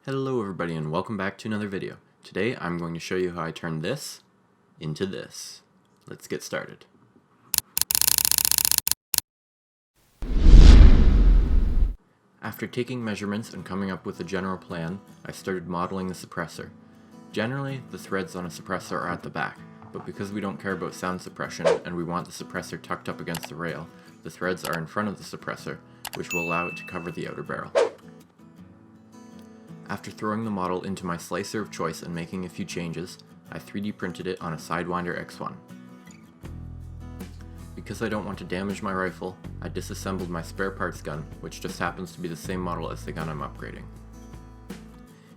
Hello everybody and welcome back to another video. Today I'm going to show you how I turn this into this. Let's get started. After taking measurements and coming up with a general plan, I started modeling the suppressor. Generally, the threads on a suppressor are at the back, but because we don't care about sound suppression and we want the suppressor tucked up against the rail, the threads are in front of the suppressor, which will allow it to cover the outer barrel. After throwing the model into my slicer of choice and making a few changes, I 3D printed it on a Sidewinder X1. Because I don't want to damage my rifle, I disassembled my spare parts gun, which just happens to be the same model as the gun I'm upgrading.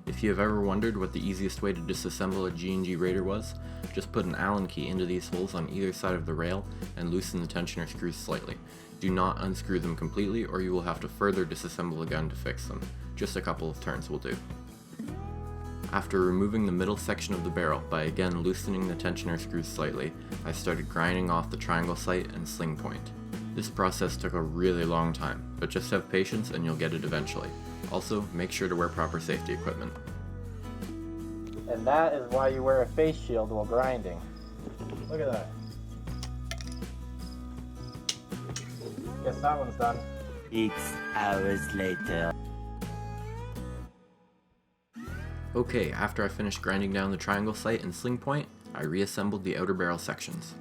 If you have ever wondered what the easiest way to disassemble a G&G Raider was, just put an Allen key into these holes on either side of the rail and loosen the tensioner screws slightly. Do not unscrew them completely or you will have to further disassemble the gun to fix them. Just a couple of turns will do. After removing the middle section of the barrel by again loosening the tensioner screws slightly, I started grinding off the triangle sight and sling point. This process took a really long time, but just have patience and you'll get it eventually. Also, make sure to wear proper safety equipment. And that is why you wear a face shield while grinding. Look at that. Guess that one's done. 6 hours later. Okay, after I finished grinding down the triangle sight and sling point, I reassembled the outer barrel sections.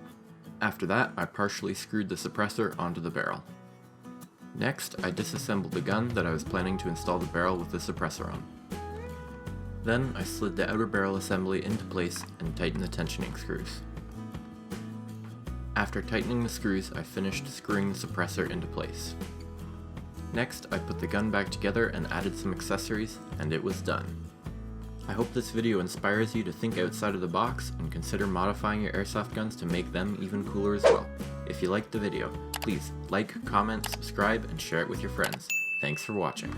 After that, I partially screwed the suppressor onto the barrel. Next, I disassembled the gun that I was planning to install the barrel with the suppressor on. Then, I slid the outer barrel assembly into place and tightened the tensioning screws. After tightening the screws, I finished screwing the suppressor into place. Next, I put the gun back together and added some accessories, and it was done. I hope this video inspires you to think outside of the box and consider modifying your airsoft guns to make them even cooler as well. If you liked the video, please like, comment, subscribe, and share it with your friends. Thanks for watching.